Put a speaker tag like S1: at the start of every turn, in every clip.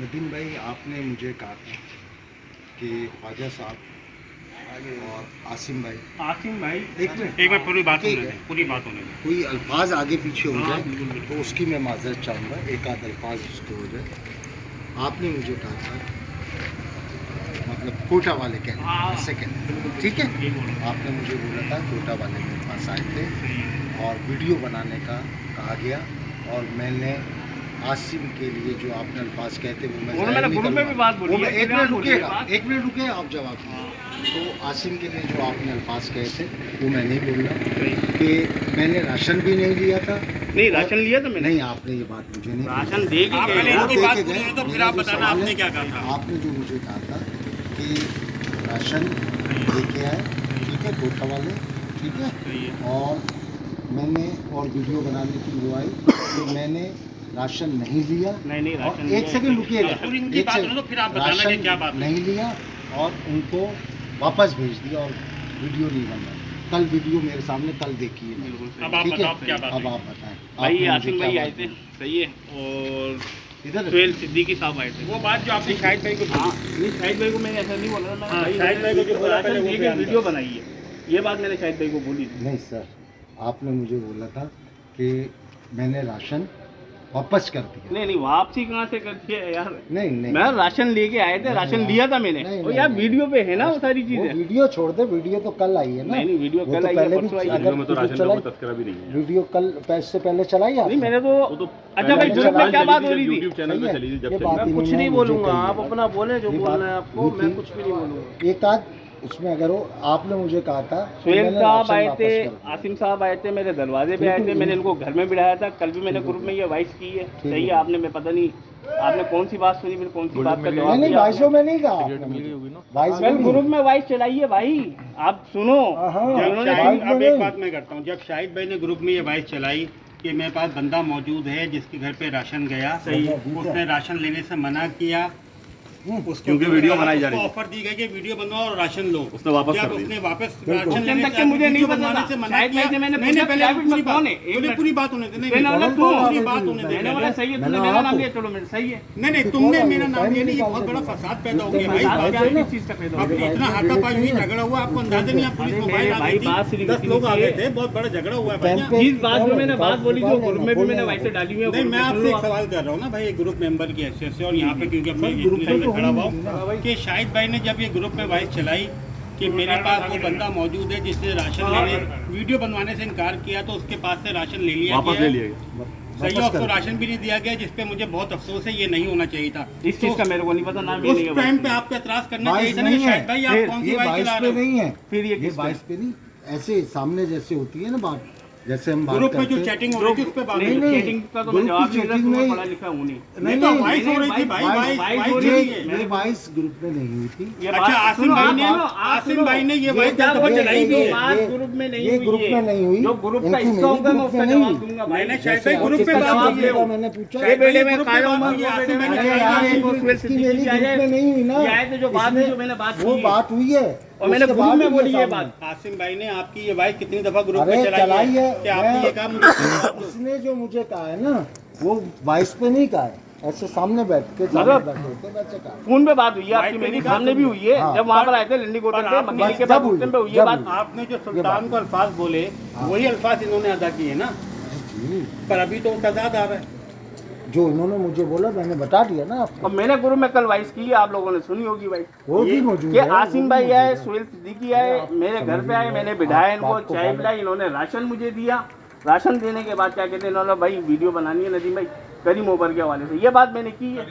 S1: नदीम भाई, आपने मुझे कहा था कि ख्वाजा साहब और आसिम भाई एक मिनट
S2: पूरी बात होने दें।
S1: कोई अल्फाज आगे पीछे हो
S2: हाँ,
S1: जाए
S2: बिल्कुल, बिल्कुल।
S1: तो उसकी मैं माजरत चाहूँगा, एक आध अल्फाज उसके हो जाए। आपने मुझे कहा था, मतलब कोटा वाले कहने,
S2: हाँ,
S1: ऐसे कहने, ठीक है।
S2: यही बोल रहा हूँ।
S1: आपने मुझे बोला था कोटा वाले मेरे पास आए थे
S2: सही है।
S1: और वीडियो बनाने का कहा गया, और मैंने आसिम के लिए जो आपने अल्फाज कहते वो मैं
S2: वो
S1: ज़ाहिर
S2: मैंने
S1: नहीं
S2: ग्रुप में भी
S1: करूँगा।
S2: बात बोली
S1: वो मैं
S2: है,
S1: एक
S2: खुलेआम
S1: मिनट
S2: बोली है
S1: रुकिएगा,
S2: बात।
S1: एक मिनट रुकिए, आप जवाब दीजिए। तो आसिम के लिए जो आपने अल्फाज कहे थे वो मैं नहीं बोल रहा कि मैंने राशन भी नहीं लिया था।
S2: नहीं, राशन लिया था मैंने।
S1: नहीं, आपने ये बात मुझे नहीं
S2: राशन दे के
S3: आप
S2: गए
S3: पहले
S2: ना।
S3: इनकी
S1: दे
S3: बात
S1: के
S3: पूरी
S1: गए।
S3: हो तो फिर
S1: मेरा
S3: आप
S1: जो
S3: बताना
S1: सवाल
S3: आपने
S1: है,
S3: क्या कहा था।
S1: आपने जो मुझे कहा था कि राशन लेके आए, ठीक है, कोटा वाले, ठीक है,
S2: सही है।
S1: और मैंने और वीडियो बनाने की वो आई तो मैंने राशन नहीं लिया।
S2: नहीं,
S1: और
S2: राशन
S1: एक सेकंड रुकिएगा,
S3: पूरी इनकी
S1: एक
S3: बात
S1: सेकंड,
S3: सुनो तो फिर आप बताना कि
S1: राशन
S3: क्या बात है।
S1: नहीं लिया और उनको वापस भेज दिया और वीडियो नहीं बना। कल वीडियो मेरे सामने कल देखिए,
S2: बिल्कुल सही।
S3: अब आप
S1: ठीक है।
S3: बताओ क्या बात
S1: अब
S3: है।
S1: आप बताएं।
S2: भाई
S1: आपने मुझे
S2: आसिम
S1: क्या
S2: भाई
S1: बात
S2: आए थे,
S1: बोली?
S2: सही है, और
S1: इधर
S2: सुहेल सिद्दीकी साहब आए थे।
S3: वो बात जो आपने शाहिद भाई को
S2: हाँ, नहीं शाहिद भाई को मैंने ऐसा नहीं बोला था। मैंने
S3: हाँ,
S2: भाई
S3: शाहिद भाई को जो बोला
S2: राशन
S3: पहले वो
S2: दे के
S3: बयान
S2: वीडियो
S3: करो।
S2: बनाई है, ये बात मैंने शाहिद भाई को बोली थी।
S1: नहीं सर, आपने मुझे बोला था कि मैंने राशन वापस कर दिया।
S2: नहीं, वापसी कहाँ से करती है यार।
S1: नहीं नहीं,
S2: मैं राशन लेके आए थे,
S1: नहीं,
S2: राशन
S1: नहीं,
S2: लिया था मैंने।
S1: नहीं,
S2: और
S1: नहीं,
S2: यार
S1: नहीं।
S2: वीडियो पे है ना वो सारी
S1: वो
S2: चीजें।
S1: वीडियो छोड़ दे, वीडियो तो कल आई है ना।
S2: नहीं, वीडियो
S1: वो
S2: कल
S1: तो
S2: आई है,
S1: पहले
S2: परसों आई है।
S1: अगर
S2: वीडियो में तो
S1: वीडियो चलाई,
S2: तस्करा भी नहीं है।
S1: वीडियो कल से पहले चलाई
S2: नहीं,
S1: आपने?
S2: मैंने तो अच्छा भाई, ग्रुप में क्या बात हो रही थी?
S1: चैनल पे चली थी जब से।
S2: मैं कुछ नहीं बोलूंगा, आप अपना बोले जो
S1: ये
S2: बोलना
S1: बात
S2: है आपको,
S1: हुई
S2: मैं
S1: थी।
S2: कुछ भी नहीं बोलूंगा।
S1: एक आध उसमें अगर हो, आपने मुझे कहा था कि
S2: सुहेल
S1: मैंने
S2: साहब
S1: राशन
S2: आए
S1: वापस
S2: थे,
S1: कर दिया।
S2: आसिम साहब आए थे, मेरे दरवाजे पे आए थे,
S1: बिल्कुल,
S2: मैंने इनको घर में बिठाया था। कल भी मैंने
S1: ठीक है।
S2: ग्रुप में ये वॉइस की है,
S1: ठीक
S2: सही है।
S1: है।
S2: आपने, मैं पता नहीं आपने कौन सी बात सुनी, फिर कौन सी बात का जवाब
S1: नहीं,
S2: दिया
S1: वाइसों
S2: आपने।
S1: में नहीं कहा आपने मुझे। वाइस में
S2: कल
S1: नहीं।
S2: ग्रुप में वॉइस चलाई है भाई, आप सुनो।
S1: हाँ,
S2: जो
S3: जब
S2: उन्होंने
S3: शाहिद,
S1: में
S3: अब
S1: नहीं।
S3: एक बात मैं करता हूँ, जब शाहिद भाई ने ग्रुप में ये बात चलाई कि मेरे पास बंदा मौजूद है जिसके घर पे राशन गया,
S2: सही है।
S3: उसने राशन लेने से मना किया, उसको
S2: क्योंकि वीडियो बनाई जा रही
S3: उसको
S2: थी।
S3: ऑफर दी गई कि वीडियो बनवाओ और राशन लो।
S2: उसने वापस
S3: जब
S2: कर दी।
S3: उसने वापस
S1: बिल्कुल।
S3: राशन
S2: उस
S3: लेने
S2: टाइम तक
S3: से
S2: के मुझे नहीं
S3: वीडियो
S2: पता
S3: बनवाने
S2: था।
S3: से मना
S2: शाहिद भाई
S3: किया।
S2: से मैंने
S3: नहीं,
S2: पूछा
S3: पहले
S2: प्राइवेट में
S3: पूरी
S2: कौन है?
S3: बात,
S2: एक
S3: पहले
S2: मिनट।
S3: पूरी बात होने दे। नहीं,
S2: मैंने बोला
S3: नहीं,
S2: तू।
S3: पूरी बात होने दे।
S2: मैंने बोला सही है,
S1: मैंने
S2: तूने मेरा
S1: आपको-
S2: नाम लिया, चलो मेरा सही है।
S3: नहीं, तुमने मेरा नाम लिया नहीं, ये बहुत बड़ा फसाद पैदा हो गया भाई।
S2: फसाद
S3: बात
S2: क्या
S3: है ना।
S2: किस चीज़ का पैदा हो
S3: अब
S2: गया?
S3: इतना हाथापाई हुई, झगड़ा हुआ, आपको अंदाजा नहीं, आप पुलिस
S2: अरे
S3: मोबाइल
S2: मेरे
S3: आ
S2: भाई,
S3: गई
S2: बात
S3: थी,
S2: सिर्फ
S3: 10 लोग आ
S2: इतनी
S3: गए
S2: सी
S3: थे, बहुत बड़ा झगड़ा हुआ है
S1: पेन
S3: भाई।
S1: पे-
S2: जिस बात में मैंने बात बोली थी, वो ग्रुप में भी मैंने
S1: बोलने
S2: वैसे डाली हुई है।
S3: नहीं, मैं
S2: ग्रुप में
S3: आपसे
S2: सुनो
S3: एक
S2: आप।
S3: सवाल कर रहा हूँ ना भाई, एक ग्रुप मेंबर की हैसियत से, और यहाँ पे क्योंकि अपने
S1: सर, ग्रुप
S3: इतने
S1: में तो
S3: खड़ा हुआ
S1: होंगे ना।
S3: हूँ कि शाहिद भाई ने जब ये ग्रुप में वॉइस चलाई कि मेरे पास वो बंदा मौजूद है जिसने राशन लेने, वीडियो बनवाने से इनकार किया, तो उसके पास से राशन ले लिया
S2: वापस
S3: गया।
S2: ले लिया गया।
S3: सही है, उसको राशन भी नहीं दिया गया, जिसपे मुझे बहुत अफसोस है, ये नहीं होना चाहिए था।
S2: इस चीज़ का मेरे को नहीं पता, नाम ये
S3: उस
S2: नहीं है
S3: टाइम
S2: भाई।
S3: पे आपको एतराज करना
S1: वाइस
S3: चाहिए था ना
S1: नहीं
S3: कि
S1: है।
S3: शाहिद भाई आप
S2: फिर
S3: कौन सी
S1: ये
S3: बाइक
S1: वाइस
S3: चला
S1: पे
S3: रहे हो।
S1: नहीं है,
S2: फिर ये
S1: ये
S2: किस पे?
S1: वाइस पे नहीं, ऐसे सामने जैसे होती है ना बात, जैसे हम बात
S3: ग्रुप में
S1: करते
S3: जो
S1: हैं।
S3: चैटिंग हो रही थी उस पे बात
S1: नहीं,
S3: हुई।
S1: नहीं,
S2: चैटिंग का तो मैं
S1: ग्रुप
S2: जवाब
S1: की
S2: नहीं दे रहा,
S1: चैटिंग
S2: मैं
S1: नहीं,
S2: पढ़ा लिखा हूँ नहीं।
S3: नहीं तो वाइस हो रही थी भाई,
S2: वाइस
S3: वाइस
S2: हो
S3: वाइस
S2: रही
S3: हो
S2: है।
S3: रही है।
S1: ये वाइस ग्रुप में नहीं हुई थी।
S2: ये
S3: अच्छा,
S2: बात
S3: आसिम
S2: सुनो,
S3: भाई
S2: आप
S3: ने-
S2: सुनो, आप
S3: आसिम
S2: सुनो।
S3: भाई ने ये
S2: ये
S3: बात
S2: क्या
S3: जब
S2: वो
S3: तक
S2: चलाई
S3: चलाई
S2: जो
S3: थी,
S2: बात
S1: ये-
S2: ग्रुप में नहीं
S1: ये
S2: हुई
S1: ग्रुप
S2: है।
S1: में नहीं हुई।
S2: जो ग्रुप का
S1: इनकी
S2: हिस्सा होगा
S1: मेरी
S2: मैं
S1: ग्रुप
S2: उसका
S1: में
S2: जवाब
S1: नहीं।
S2: दूंगा भाई।
S3: मैंने शायद
S1: जैसे
S3: भाई ग्रुप
S1: आपके
S3: पे
S1: साथ
S3: बात
S1: किया
S3: की
S1: था,
S3: है।
S1: मैंने पूछा।
S3: शायद
S2: बेटे
S3: भाई
S2: में
S3: ग्रुप पे
S2: कायम
S3: बात
S2: हूँ,
S3: हुई है,
S2: वो
S3: आसिम
S2: बेटे
S3: भाई
S2: में
S3: ने
S1: अरे
S3: कहा
S1: यार,
S3: कि
S1: एक
S2: वो
S1: मिनट, इसकी मेरी
S2: सिद्दीकी
S1: ग्रुप
S2: आए,
S1: में नहीं हुई ना।
S2: ये आए थे जो बाद में जो मैंने बात
S1: वो
S2: की है।
S1: बात हुई है,
S2: और मैंने
S1: उसके
S2: ग्रुप
S1: बाद
S2: में
S1: हुई
S2: बोली
S1: है
S2: ये
S1: सामने।
S2: बात।
S3: आसिम भाई ने आपकी ये बाइक कितनी दफा ग्रुप
S1: अरे
S3: पे
S1: चलाई है,
S3: कि आपने ये कहा मुझे जवाब दो।
S1: उसने जो मुझे कहा है ना, वो वाइस पे नहीं कहा है, ऐसे सामने बैठ के सामने
S2: मतलब-
S1: बैठे होते वैसे कहा।
S2: फोन पे बात हुई है आपकी,
S3: माइक पे
S2: मेरी
S3: नहीं बात
S2: सामने भी हुई है।
S1: हाँ।
S2: जब वहाँ पर आए थे लंडी कोटन
S3: पर
S2: पे,
S3: आपने-
S2: मंदिर के
S1: जब
S2: बाद
S1: हुई,
S2: उस टाइम पे हुई है
S1: जब
S2: बात।
S1: हुई।
S3: आपने जो सुल्तान को अल्फाज बोले वही अल्फाज इन्होंने अदा किए ना,
S1: जी,
S3: पर अभी तो तजाद आ रहा है।
S1: जो इन्होंने मुझे बोला मैंने बता दिया ना आपको,
S2: और मैंने ग्रुप में कल वॉइस की है, आप लोगों ने सुनी होगी भाई।
S1: वो भी
S3: ये-
S1: मौजूद
S2: कि
S1: है।
S2: आसिम भाई आए, सुहेल सिद्दीकी आए, मेरे घर पे आए, मैंने बिठाया इनको,
S1: बात को
S2: चाय
S1: फॉलो-
S2: पिलाई, इन्होंने राशन मुझे दिया। राशन देने के बाद क्या कहते हैं, इन्होंने भाई वीडियो बनानी है नदीम भाई करीम ओबर के हवाले से, ये बात मैंने की है।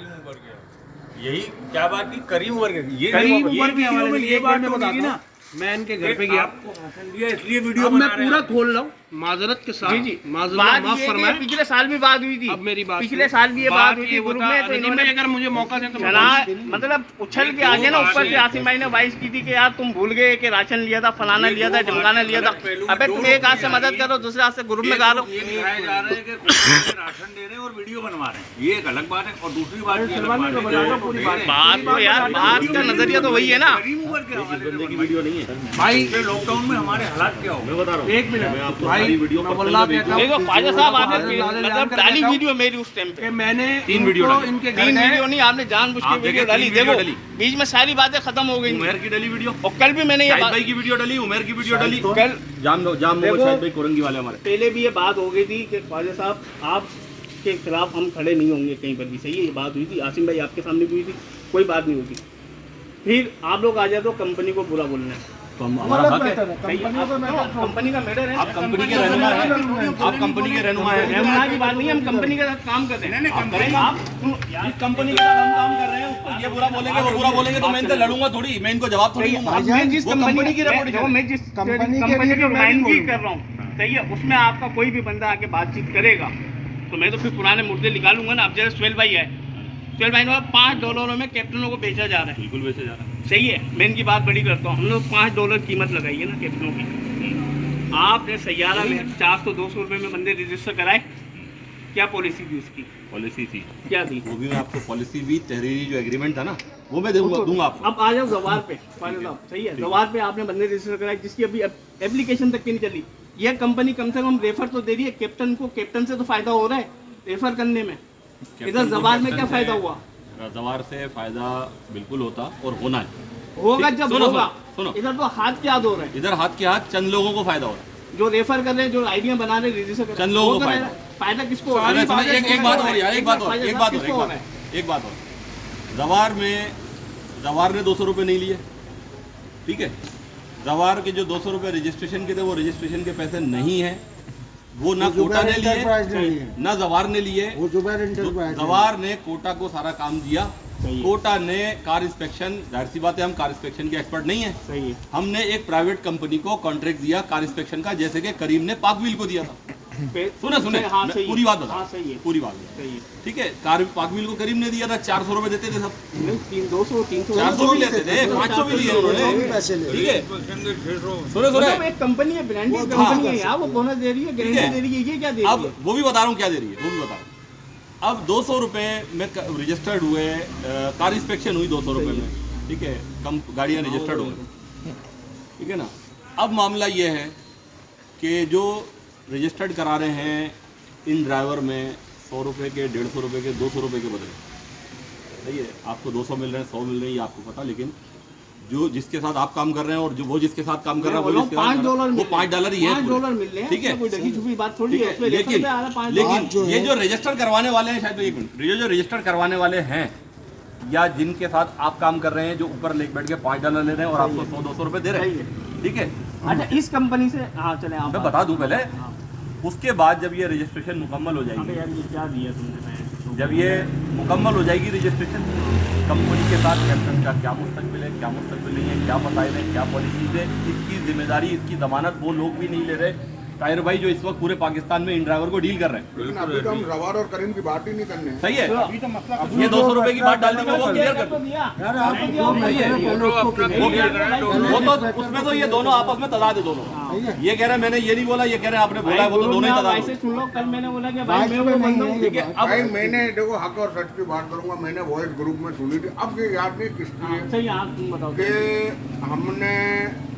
S4: यही क्या बात की करीम उमर के, ये
S2: करीम
S4: ये
S2: उमर के हवाले से
S4: ये
S2: ये बात
S4: बात
S2: मैं
S4: होगी
S2: बताता
S4: ना।
S2: हूँ। मैं इनके घर पे
S4: एक
S2: गया,
S4: आपको भाषण दिया इसलिए वीडियो
S2: अब मैं
S4: बना रहे
S2: पूरा
S4: हैं।
S2: खोल रहा हूँ माजरत के साथ।
S5: जी जी
S2: माजरत
S5: बात
S2: माफ
S5: ये
S2: फरमाएं।
S5: कि पिछले साल भी बात हुई थी।
S2: अब मेरी बात
S5: पिछले
S2: सुनो।
S5: साल भी ये बात हुई थी
S2: ये
S5: ग्रुप
S2: होता,
S5: में, तो
S2: नदीम
S5: इन्होंने
S2: भाई अगर मुझे मौका दे तो मैं
S5: चला,
S2: बोलूं।
S5: मतलब उछल के आगे ना ऊपर से आसिम भाई ने बाइस की थी कि यार तुम भूल गए कि राशन लिया था, फलाना लिया था, ढमकाना लिया था। अबे तुम एक हाथ से मदद करो, दूसरे हाथ से ग्रुप में गा रहे हो।
S4: ये दिखाया जा रहा है कि कुछ राशन दे रहे हैं और वीडियो बनवा रहे हैं, ये एक अलग बात है। और दूसरी बात ये अलग बात है कि
S2: पूरी
S4: दे रहे हैं।
S5: बात तो यार, बात का नजरिया तो वही है ना।
S4: करीम उमर के हवाले से
S2: वीडियो नहीं है
S4: भाई लॉकडाउन में हमारे हालात क्या हो गए,
S2: एक मिनट भाई,
S5: देखो ख्वाजा साहब आपने मतलब डाली वीडियो मेरी उस टाइम पे
S2: मैंने
S3: 3 वीडियो डाली।
S2: इनके घर
S5: 3
S2: गए,
S5: वीडियो नहीं, आपने जानबूझ के
S3: आप
S5: वीडियो
S3: देखें,
S5: डाली।
S3: 3 वीडियो
S5: देखो
S3: डाली।
S5: बीच में सारी बातें खत्म हो गई
S3: उमेर की डली वीडियो,
S5: और कल भी मैंने ये
S3: शाहिद
S5: बात
S3: भाई की वीडियो डली, उमेर की वीडियो डली,
S5: कल
S3: जाम
S5: देखो,
S3: शाहिद भाई कोरंगी वाले हमारे।
S5: पहले भी ये बात हो गई थी कि ख्वाजा साहब आपके खिलाफ हम खड़े नहीं होंगे कहीं पर भी, सही है, ये बात हुई थी। आसिम भाई आपके सामने भी हुई थी, कोई बात नहीं होगी। फिर आप लोग आ जाए तो कंपनी को बुरा बोलना है,
S3: तो हमारा हक है।
S5: कंपनी का मैटर है।
S3: आप कंपनी के रहनुमा हैं, आप कंपनी के रहनुमा हैं।
S5: रहनुमा की बात नहीं है, हम कंपनी के साथ काम करते हैं।
S3: आप करेंगे, आप जिस कंपनी के साथ हम काम कर रहे हैं उसको ये बुरा बोलेंगे, वो बुरा बोलेंगे, तो मैं इनसे लड़ूंगा थोड़ी, मैं इनको जवाब थोड़ी दूंगा।
S5: अब मैं जिस
S3: वो कंपनी की रिपोर्ट
S5: मैं जिस कंपनी की नुमाइंदगी कर रहा हूँ, सही है, उसमें आपका कोई भी बंदा आके बातचीत करेगा तो मैं तो फिर पुराने मुद्दे निकालूंगा ना। अब जैसे सुहेल भाई है, सुहेल भाई ने $5 में कैप्टनों को बेचा जा रहा है,
S3: बिल्कुल वैसे जा रहा है।
S5: सही है, मैं इनकी बात बड़ी करता हूँ। हम लोग $5 कीमत लगाई है ना कैप्टनों की। आपने सैयारा में 400-200 रुपये में बंदे रजिस्टर कराए, क्या पॉलिसी थी उसकी?
S3: पॉलिसी थी,
S5: क्या थी?
S3: वो भी मैं आपको पॉलिसी भी, तहरीरी जो एग्रीमेंट था ना, वो मैं दूंगा आपको।
S5: अब आ जाओ जवार पे, सही है, जवार पे आपने बंदे रजिस्टर कराए जिसकी अभी एप्लीकेशन तक की नहीं चली। यह कंपनी कम से कम रेफर तो दे रही है कैप्टन को, कैप्टन से तो फायदा हो रहा है रेफर करने में। इधर जवार में क्या फायदा हुआ?
S3: जवार से फायदा बिल्कुल होता और होना है,
S5: होगा जब
S3: सुनो,
S5: होगा।
S3: सुनो।
S5: इधर तो हाथ क्या हो रहा है,
S3: इधर हाथ के हाथ चंद लोगों को फायदा हो रहा है,
S5: जो रेफर कर रहे हैं, जो आइडिया बना रहे हैं, रजिस्टर कर
S3: चंद लोगों को
S5: फायदा किसको हो रहा है?
S3: एक बात और यार, एक बात और जवार ने 200 रुपये नहीं लिए, ठीक है। जवार के जो 200 रुपये रजिस्ट्रेशन के थे, वो रजिस्ट्रेशन के पैसे नहीं है, वो ना कोटा ने लिए ना जवार ने लिए। जवार ने कोटा को सारा काम दिया, कोटा ने कार इंस्पेक्शन, जाहिर सी बात है हम कार इंस्पेक्शन के एक्सपर्ट नहीं है,
S5: सही है।
S3: हमने एक प्राइवेट कंपनी को कॉन्ट्रैक्ट दिया कार इंस्पेक्शन का, जैसे कि करीम ने पाकविल को दिया था। सुने
S5: हाँ,
S3: मैं
S5: सही है।
S3: पूरी बात बता,
S5: हाँ, सही है।
S3: पूरी बात
S5: सही है।
S3: ठीक है। पाकविल को करीम ने दिया था, 400 रुपए देते थे सब,
S5: नहीं, 300-300
S3: 400 भी लेते थे, 500 भी लिए उन्होंने, ठीक है।
S5: मतलब एक कंपनी है, ब्रांडेड कंपनी है यार, वो बोनस दे रही है, गारंटी दे रही है, ये क्या दे रही
S3: अब
S5: है?
S3: वो भी बता रहा हूँ क्या दे रही है, वो भी बता रहा हूँ। अब 200 रुपए में रजिस्टर्ड हुए, कार इंस्पेक्शन हुई 200 रुपए में, ठीक है, कम गाड़ियाँ रजिस्टर्ड हो गई, ठीक है ना। अब मामला ये है कि जो रजिस्टर्ड करा रहे हैं इन ड्राइवर में 100 रुपये के, 150 रुपये के, 200 रुपये के बदले, सही है, आपको 200 मिल रहे हैं, 100 मिल रहे हैं, ये आपको पता, लेकिन जो जिसके साथ आप काम कर रहे हैं और जो वो जिसके साथ काम कर रहा है वो $5 ही है,
S5: $5 मिल रहे हैं,
S3: ठीक है,
S5: कोई ढकी छुपी बात थोड़ी है। उसमें
S3: लेकिन
S5: रेफर पे आ रहा है $5।
S3: ये जो रजिस्टर करवाने वाले हैं, शायद एक मिनट, ये जो रजिस्टर करवाने वाले हैं या जिनके साथ आप काम कर रहे हैं, जो ऊपर लेके बैठ के $5 ले रहे हैं और आपको 100-200 रुपए दे रहे हैं, ठीक है।
S5: अच्छा, इस कंपनी से, हाँ चले आप
S3: मैं बता दूं पहले, उसके बाद जब ये रजिस्ट्रेशन मुकम्मल हो जाएगी,
S5: यार ये क्या दिया तुमने?
S3: जब ये मुकम्मल हो जाएगी रजिस्ट्रेशन, कंपनी के साथ कैप्टन का क्या मुस्तकबिल है, क्या मुस्तकबिल नहीं है, क्या मसाइल है, क्या पॉलिसीज है, इसकी जिम्मेदारी, इसकी जमानत वो लोग भी नहीं ले रहे। ताहिर भाई जो इस वक्त पूरे पाकिस्तान में इन ड्राइवर को डील कर रहे हैं,
S1: अभी तो हम जवार और करीम की बात ही नहीं करने हैं।
S3: सही है।
S5: अभी तो मतलब
S3: ये 200 रुपए की बात डालने में वो क्लियर कर दो, वो तो उसमें तो ये दोनों आपस में तजाद है दोनों। ये कह रहे हैं मैंने ये नहीं बोला, ये कह रहे हैं आपने बोला है, वो तो दोनों ही तजाद
S5: ऐसे सुन लो, कल मैंने बोला कि भाई मैं वो बंदा हूं, ठीक है।
S3: अब
S1: भाई मैंने देखो हक और सच की बात करूंगा, मैंने वॉइस ग्रुप में सुनी थी, अब ये याद नहीं किसकी है
S5: सही, आप तुम बताओ।
S1: कि हमने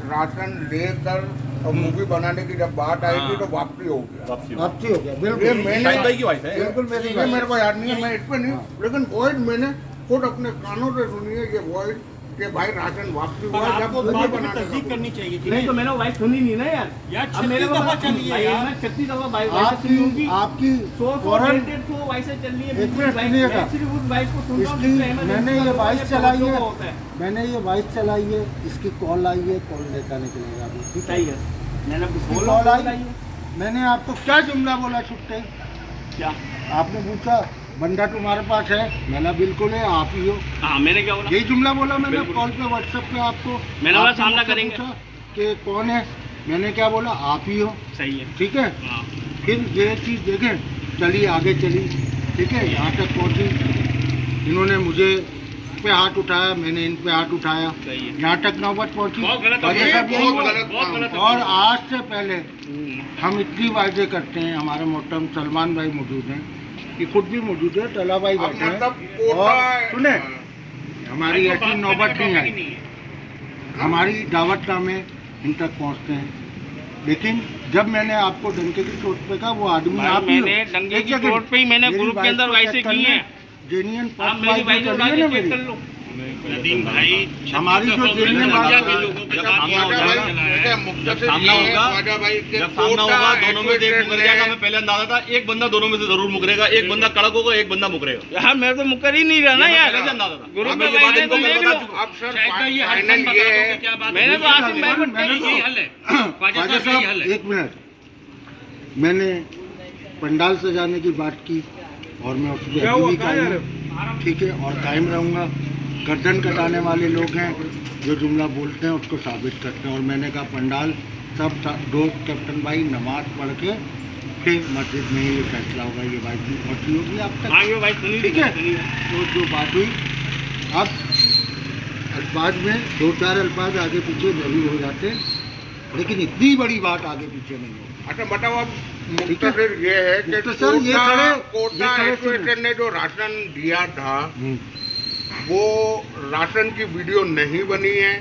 S1: राशन लेकर और मूवी बनाने की जब बात आई थी तो वापसी हो गया,
S6: वापसी हो गया,
S1: ये
S6: बिल्कुल
S1: मैंने
S3: शाहिद भाई की वाइफ है,
S6: बिल्कुल मेरी
S1: ये मेरे को याद नहीं है, मैं इस पे नहीं, लेकिन वॉइस मैंने खुद अपने कानों से सुनी है, ये वॉइस कि भाई राशन वापसी हुआ जब
S3: आपको
S1: मूवी
S3: बात की
S1: बनाने
S3: तस्दीक
S1: का
S3: करनी चाहिए थी।
S5: नहीं तो मैंने वाइफ सुनी नहीं ना यार,
S3: यार
S5: अब मेरे
S3: 36 दफा चली है यार,
S5: 36 दफा वाइफ सुनी होगी,
S6: आपकी
S5: 100
S6: फौरन
S5: वाइफ चल रही है,
S6: एक मिनट
S5: वाइफ
S6: सुनिएगा।
S5: मैं सिर्फ उस वाइफ को सुन रहा हूं
S6: इसकी
S5: जिसमें emergency
S6: मैंने ये
S5: का
S6: वाइस
S5: होता
S6: चलाई
S5: है,
S6: है,
S5: होता है।
S6: मैंने ये वाइस चलाई है, इसकी कॉल आई है, कॉल लेकर के लिए आपने, ठीक है।
S5: सही है, मैंने कुछ
S6: इसकी
S5: बोला
S6: कॉल आई, मैंने आपको क्या जुमला बोला छुट्टे,
S5: क्या?
S6: आपने पूछा बंदा तुम्हारे पास है, मैंने बिल्कुल है, आप ही हो,
S5: हाँ मैंने क्या बोला?
S6: यही जुमला बोला मैंने
S5: बिल्कुल।
S6: कॉल पे व्हाट्सएप पे आपको।
S5: मैंने बोला
S6: आपने
S5: सामना
S6: मुझसे
S5: करेंगे।
S6: पूछा कि कौन है, मैंने क्या बोला, आप ही हो,
S5: सही है,
S6: ठीक है।
S5: हाँ
S6: फिर ये चीज़ देखें, चली आगे चली, ठीक है, यहाँ तक पहुँची, इन्होंने मुझे पे हाथ उठाया, मैंने इन पे हाथ उठाया,
S5: सही है।
S6: यहाँ तक नौबत पहुँची।
S5: बहुत गलत हो
S6: और ये
S5: गया,
S6: सब यही
S1: बहुत
S6: हुआ।
S1: गलत
S5: बहुत गलत
S6: और आज से पहले
S5: हम्म,
S6: हम इतनी वायदे करते हैं, हमारे मोहतरम सलमान भाई मौजूद हैं, ये खुद भी मौजूद है, टला भाई
S1: अब
S6: बैठे
S1: मतलब
S6: हैं,
S1: कोटा
S6: और
S1: है।
S6: सुने हमारी ऐसी नौबत नहीं आई, हमारी दावतनामे इन तक पहुँचते हैं, लेकिन जब मैंने आपको डंके की चोट पे कहा वो आदमी
S5: भाई,
S6: आप ही हो।
S5: मैंने डंके
S6: एक
S5: की
S6: सेकंड,
S5: चोट पे ही मैंने
S6: मेरी
S5: ग्रुप के
S6: बाइक
S5: अंदर
S6: को
S5: वैसे
S6: चेक
S5: की
S6: करना,
S5: है।
S6: जेन्युइन
S5: आप मेरी बाइक
S6: चली
S5: उठा
S6: है
S5: के
S6: ना
S5: चेक
S6: मेरी,
S5: कर लो।
S4: नदीम भाई
S6: हमारी जो जेन्युइन बात
S3: जब सामना होगा जब सामना होगा दोनों में से एक मुकर जाएगा। मैं पहले अंदाजा था एक बंदा दोनों में से जरूर मुकरेगा, एक बंदा कड़क होगा, एक बंदा मुकरेगा।
S5: यार मैं तो मुकर ही नहीं रहा ना यार।
S3: पहले से अंदाजा था।
S5: ग्रुप
S3: अब
S5: में
S3: ये बात
S5: बैठे
S3: इनको
S5: तो
S3: मैं
S5: देख
S3: बता
S5: लो।
S3: चुका हूं।
S4: अब सर फाइनल ये है क्या बात
S5: मैंने तो आसिम भाई को
S4: यही हल है ख्वाजा
S6: ख्वाजा
S4: साहब यही हल
S6: साहब
S4: है।
S6: एक मिनट, मैंने पंडाल सजाने की बात की और मैं उस पर अभी भी कायम हूं, ठीक है, और कायम रहूंगा। गर्दन कटाने वाले लोग हैं जो जुमला बोलते हैं उसको साबित करते हैं। और मैंने कहा पंडाल सब दोस्त कैप्टन भाई नमाज पढ़ के फिर मस्जिद में ही ये फैसला होगा। ये बात भी पहुँची होगी आप तक,
S5: आगे भाई सुनी
S6: ठीक है। तो जो बात हुई अब अल्फाज में 2-4 अल्फाज आगे पीछे जरूर हो जाते हैं, लेकिन इतनी बड़ी बात आगे पीछे नहीं होगी।
S7: अच्छा बताओ अब
S6: ठीक है।
S7: मुख्तसर ये है कि
S6: मुख्तसर ये खड़े-
S7: कोटा
S6: ये खड़े
S7: एसोसिएशन ने जो राशन दिया था
S6: हम्म।
S7: वो राशन की वीडियो नहीं बनी है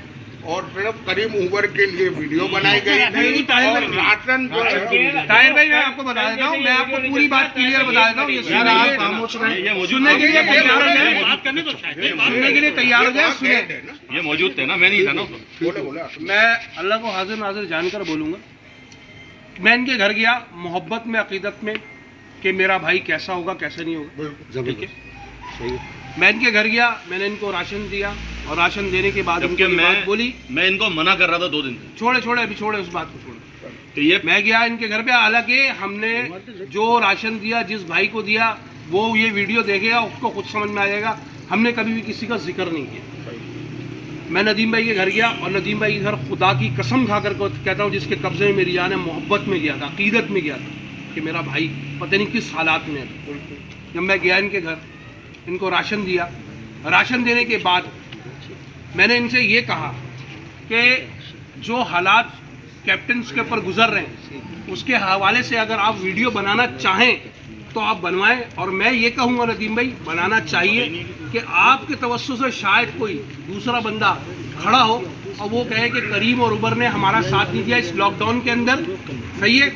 S7: और सिर्फ करीम उबर के लिए वीडियो बनाई गई थी और राशन जो है
S5: ताहिर भाई मैं आपको बता देता हूँ, मैं आपको पूरी बात क्लियर बता देता हूँ।
S6: यार आप खामोश रहें।
S5: सुनने के लिए तैयार हो जाए,
S3: बात करने तो शायद
S5: सुनने के लिए तैयार हो जाए, सुने।
S3: ये मौजूद थे ना, मैं नहीं था ना।
S7: बोले बोले
S8: मैं अल्लाह को हाजिर नाजिर जानकर बोलूँगा। मैं इनके घर गया मोहब्बत में, अकीदत में कि मेरा भाई कैसा होगा कैसे नहीं होगा, ठीक है।
S6: सही है।
S8: मैं इनके घर गया, मैंने इनको राशन दिया और राशन देने के बाद
S3: जबकि
S8: उनको ये बात बोली।
S3: मैं इनको मना कर रहा था 2 दिन से।
S8: छोड़े अभी छोड़े उस बात को छोड़े।
S3: तो ये
S8: मैं गया इनके घर पे, हालांकि हमने जो राशन दिया जिस भाई को दिया वो ये वीडियो देखेगा उसको खुद समझ में आ जाएगा। हमने कभी भी किसी का जिक्र नहीं किया। मैं नदीम भाई के घर गया और नदीम भाई के घर खुदा की कसम खाकर कहता हूँ जिसके कब्जे में मेरी जान है, मोहब्बत में गया था, अकीदत में गया था कि मेरा भाई पता नहीं किस हालात में है। जब मैं गया इनके घर, इनको राशन दिया, राशन देने के बाद मैंने इनसे ये कहा कि जो हालात कैप्टन्स के ऊपर गुजर रहे हैं उसके हवाले से अगर आप वीडियो बनाना चाहें तो आप बनवाएं। और मैं ये कहूँगा नदीम भाई बनाना चाहिए कि आपके तवज्जो से शायद कोई दूसरा बंदा खड़ा हो और वो कहे कि करीम और उबर ने हमारा साथ नहीं दिया इस लॉकडाउन के अंदर, सही है।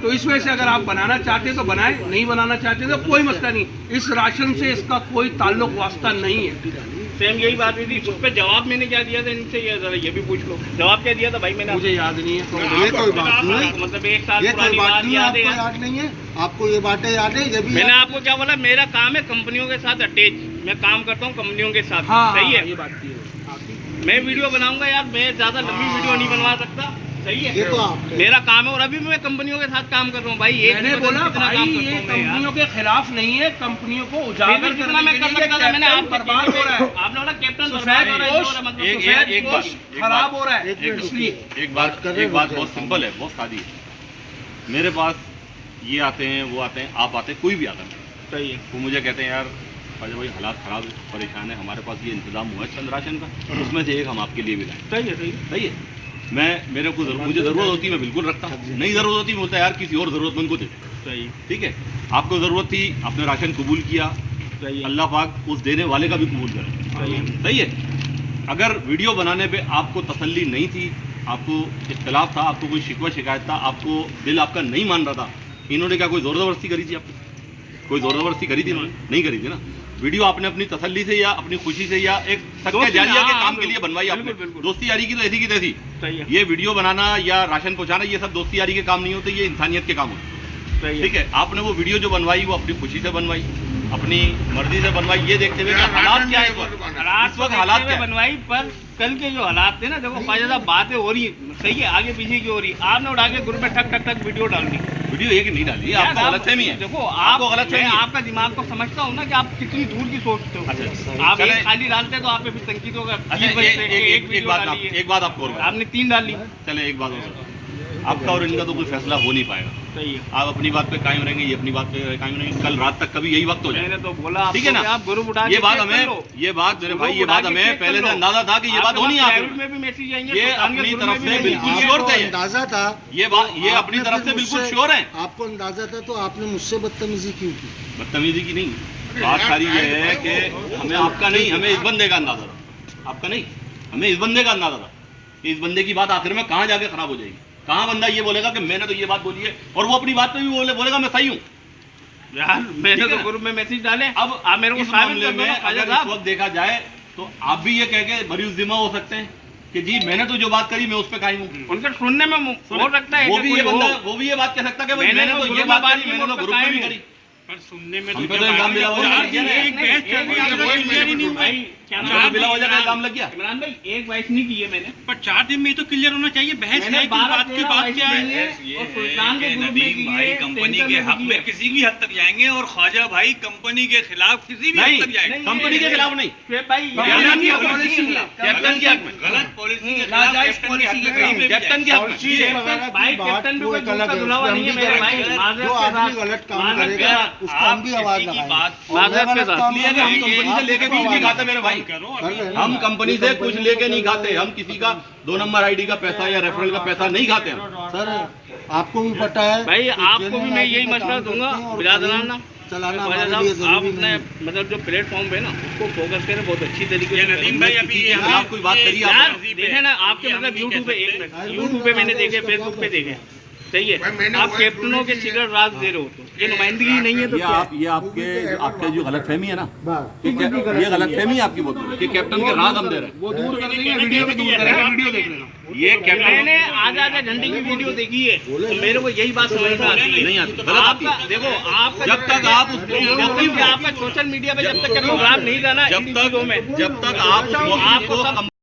S8: तो इस वजह से अगर आप बनाना चाहते तो बनाएं, नहीं बनाना चाहते तो कोई मसला नहीं। इस राशन से इसका कोई ताल्लुक वास्ता नहीं है।
S5: सेम यही बात हुई थी। उस पर जवाब मैंने क्या दिया था इनसे, ये जरा ये भी पूछ लो। जवाब क्या दिया था भाई मैंने?
S8: मुझे याद नहीं है।
S6: ये कोई बात नहीं है,
S5: मतलब 1 साल
S6: ये कोई
S5: पुरानी
S6: बात
S5: बात
S6: नहीं है,
S5: याद
S6: आपको
S5: है।
S6: याद नहीं है, आपको ये बातें याद है। ये भी
S5: मैंने
S6: याद-
S5: आपको क्या बोला, मेरा काम है कंपनियों के साथ अटैच, मैं काम करता हूँ कंपनियों के साथ,
S8: हाँ
S5: सही है।
S8: ये बात की है।
S5: मैं वीडियो बनाऊंगा यार, मैं ज्यादा लंबी वीडियो नहीं बनवा सकता, सही
S6: ये
S5: है।
S6: तो आपने
S5: मेरा काम है और अभी भी मैं कंपनियों के साथ काम कर रहा हूँ भाई। एक
S8: मैंने
S5: दिन
S8: बोला
S5: कितना
S8: भाई
S5: काम
S8: ये
S5: करता हूँ मैं यार।
S8: कंपनियों के खिलाफ नहीं है, कंपनियों को उजागर
S5: फिर जितना
S8: करने
S5: मैं
S8: के
S5: कर
S8: लिए
S5: सकता था मैंने
S8: कैप्टन
S5: आपको
S8: बर्बाद हो रहा है,
S5: आपने बोला कैप्टन
S8: सफेद
S5: बर्बाद हो रहा है,
S8: पोश
S5: इसका मतलब
S3: एक-
S8: सफेद
S3: एक बात-
S8: पोश
S3: एक
S8: खराब
S3: बात-
S8: हो रहा है।
S6: एक मिनट
S8: इसलिए
S3: एक बात बहुत सिंपल है, बहुत सादी है। मेरे पास ये आते हैं, वो आते हैं, आप आते हैं, कोई भी आता है,
S5: सही है।
S3: वो मुझे कहते हैं यार ख्वाजा भाई हालात ख़राब है, परेशान है, हमारे पास ये इंतज़ाम हुआ है चंद राशन का, उसमें से एक हम आपके लिए भी लाए।
S5: सही है, सही है।
S3: सही है। मुझे ज़रूरत होती है मैं बिल्कुल रखता हूँ, नहीं ज़रूरत होती मैं बोलता है यार किसी और ज़रूरतमंद को दे।
S5: सही है,
S3: ठीक है, आपको ज़रूरत थी, आपने राशन कबूल किया,
S5: सही है।
S3: अल्लाह पाक उस देने वाले का भी कबूल करे।
S5: सही है।
S3: सही है। अगर वीडियो बनाने पे आपको तसल्ली नहीं थी, आपको इख्तलाफ था, आपको कोई शिकवा शिकायत था, आपको दिल आपका नहीं मान रहा था, इन्होंने क्या कोई ज़ोर ज़बरदस्ती करी थी आपको? कोई ज़ोर ज़बरदस्ती करी थी इन्होंने? नहीं करी थी ना। वीडियो आपने अपनी तसल्ली से या अपनी खुशी से या एक सच्चे
S5: दोस्ती,
S3: जालिया के
S5: हाँ,
S3: काम के
S5: बिल्कुल,
S3: लिए बनवाई आपने।
S5: बिल्कुल, बिल्कुल।
S3: दोस्ती यारी की तो ऐसी की तैसी।
S5: सही है,
S3: ये वीडियो बनाना या राशन पहुंचाना ये सब दोस्ती यारी के काम नहीं होते, ये इंसानियत के काम होते।
S5: सही है।
S3: ठीक है, आपने वो वीडियो जो बनवाई वो अपनी खुशी से बनवाई, अपनी मर्जी से बनवाई, ये देखते हुए कि हालात क्या है इस वक्त।
S5: रात
S3: इस वक्त हालात क्या है?
S5: बनवाई, पर कल के जो हालात थे ना, देखो ख्वाजा साहब बातें हो रही है, सही है, आगे पीछे की हो रही, आपने उठा के ग्रुप में ठक ठक ठक वीडियो डाल दी।
S3: वीडियो एक नहीं डाली, आपको
S5: यार,
S3: गलतफहमी है।
S5: देखो
S3: आपको गलतफहमी
S5: मैं
S3: है।
S5: आपका दिमाग को समझता हूँ ना कि आप कितनी दूर की सोचते हो।
S3: अच्छा,
S5: आप
S3: चले-
S5: एक खाली डालते तो आप पे भी तंकीद होगा।
S3: अच्छा,
S5: 30 बजे से एक
S3: एक
S5: वीडियो
S3: बात
S5: डाली है।
S3: एक बात आपको और बताऊं।
S5: आपने 3 डाली।
S3: चले एक बात और, आपका और इनका तो कोई फैसला हो नहीं पाएगा।
S5: सही है,
S3: आप अपनी बात पे कायम रहेंगे, ये अपनी बात पे कायम रहेंगे, कल रात तक कभी यही वक्त हो जाए।
S5: मैंने तो बोला
S3: ठीक है ना?
S5: आप ग्रुप उठा
S3: ये
S5: के
S3: बात
S5: चेक कर
S3: हमें,
S5: लो।
S3: ये बात मेरे भाई, ये
S5: ग्रुप
S3: बात
S5: उठा के
S3: हमें
S5: चेक
S3: पहले
S5: कर
S3: से
S5: लो।
S3: अंदाजा था कि ये बात
S5: आपके
S3: होनी है
S5: पास
S3: आखिर
S5: प्राइवेट
S3: में।
S5: में भी मैसेज आएंगे,
S3: ये
S5: सुल्तान के
S3: अपनी
S5: ग्रुप
S3: तरफ
S5: में भी
S3: से
S5: मैसेज
S3: बिल्कुल
S5: आएंगे।
S3: श्योर थे।
S6: अंदाजा था,
S3: ये बात, ये अपनी
S6: आपने
S3: तरफ
S6: फिर
S3: से बिल्कुल
S6: मुझसे-
S3: श्योर है।
S6: आपको अंदाजा था तो आपने मुझसे बदतमीजी क्यों की?
S3: बदतमीजी की नहीं, बात सारी ये है कि हमें आपका नहीं, हमें इस बंदे का अंदाजा था, आपका नहीं, हमें इस बंदे का अंदाजा था कि इस बंदे की बात आखिर में कहाँ जाके खराब हो जाएगी। कहाँ बंदा ये बोलेगा कि मैंने तो ये बात बोली है और वो अपनी बात पे भी बोलेगा मैं सही हूँ।
S5: यार मैंने
S3: ठीक है
S5: तो
S3: ना?
S5: ग्रुप में मैसेज डाले,
S3: अब
S5: आप मेरे को
S3: इस
S5: साबित
S3: मामले
S5: कर दो
S3: में
S5: ना,
S3: अगर
S5: ख्वाजा
S3: इस वक्त देखा जाए तो आप भी ये कह के बरी जिम्मा हो सकते हैं कि जी मैंने तो जो बात करी मैं उस पर कायम हूँ।
S5: उनका सुनने में हो सकता है
S3: वो
S5: कि
S3: भी
S5: कोई
S3: ये
S5: हो।
S3: बंदा वो भी ये बात कह सकता है कि भाई
S5: मैंने
S3: मैंने
S5: तो
S3: तो ये
S5: ग्रुप
S3: बात
S5: में
S3: करी, मैंने तो ग्रुप में भी करी।
S4: पर सुनने में
S3: हम पे तो इल्जाम बिला वजह लग गया ना।
S5: भाई क्या
S3: हम पे तो बिला वजह का इल्जाम लग गया।
S5: इमरान भाई एक बाइट नहीं की है मैंने,
S4: पर 4 दिन में तो क्लियर होना चाहिए। बहस
S5: मैंने
S4: है कि बात की बात क्या है।
S5: और सुल्तान के ग्रुप में की
S4: नदीम भाई
S5: है,
S4: कंपनी
S5: टेंशन
S4: के
S5: में
S4: हक
S5: की
S4: में
S5: है।
S4: किसी भी हद तक जाएंगे और ख्वाजा भाई कंपनी के खिलाफ किसी भी हद तक जाएंगे।
S3: कंपनी के खिलाफ नहीं,
S5: शुएब भाई
S3: कैप्टन की
S5: पॉलिसी
S3: कैप्टन के हक में,
S4: गलत पॉलिसी के
S8: नाजायज
S4: खिलाफ
S8: पॉलिसी के
S3: कैप्टन के हक में।
S5: भाई कैप्टन भी
S6: वो
S5: कोई
S6: एक अलग
S5: दूध का
S6: है,
S5: धुलावा
S6: उसमें
S5: नहीं है
S6: हम भी
S5: मेरे भाई।
S6: करेंगे।
S5: माजरत
S6: जो
S5: के
S6: आदमी
S5: साथ,
S6: गलत काम
S5: माजरत के
S6: करेगा
S5: साथ।
S6: उसको हम भी आवाज लगाएंगे।
S5: माजरत के साथ।
S3: इसलिए कि हम कंपनी से लेके कुछ नहीं खाते मेरे भाई, हम कंपनी से कुछ लेके नहीं खाते। हम किसी का 2 नंबर आईडी का पैसा या रेफरल का पैसा नहीं खाते हम।
S6: सर आपको भी पता है
S5: भाई
S6: कि
S5: आपको भी
S6: जेन्युइन
S5: मैं
S6: आदमी
S5: यही
S6: का
S5: मशवरा
S6: काम
S5: दूंगा,
S6: करते हैं और
S5: बिरादरान ना
S6: चलाना
S5: ख्वाजा
S6: हमारे
S5: साहब,
S6: लिए
S5: आप
S6: जरूरी
S5: अपने
S6: नहीं।
S5: मतलब जो प्लेटफॉर्म पे ना उसको फोकस करें बहुत अच्छी तरीके से।
S4: नदीम भाई अभी ये
S3: खिलाफ कोई बात करिए
S5: यार
S3: आप।
S5: देखे ना आपके मतलब यूट्यूब पे एक मिनट यूट्यूब पे मैंने देखे, फेसबुक पे देखे, सही है।
S7: मैंने
S5: आप
S7: वो
S5: कैप्टनों के सीक्रेट राज दे रहे हो तो ये नुमाइंदगी नहीं है तो
S3: ये
S5: क्या है?
S3: आप ये आपके जो गलतफहमी है ना, ये गलतफहमी है आपकी बहुत कि कैप्टन के राज हम दे रहे हैं।
S8: वो दूर कर देंगे, वीडियो भी दूर करेंगे, वीडियो देख लेना।
S3: ये कैप्टन
S5: मैंने आधा घंटे की वीडियो देखी है तो मेरे को यही बात समझ में आती है।
S3: नहीं आती, गलत आती
S5: आपका
S3: है।
S5: देखो आपका
S3: जब तक आप उसको
S5: जब तक आपका सोशल मीडिया पे जब तक प्रोग्राम नहीं था ना इन चीजों में
S3: जब तक आप उस मौके को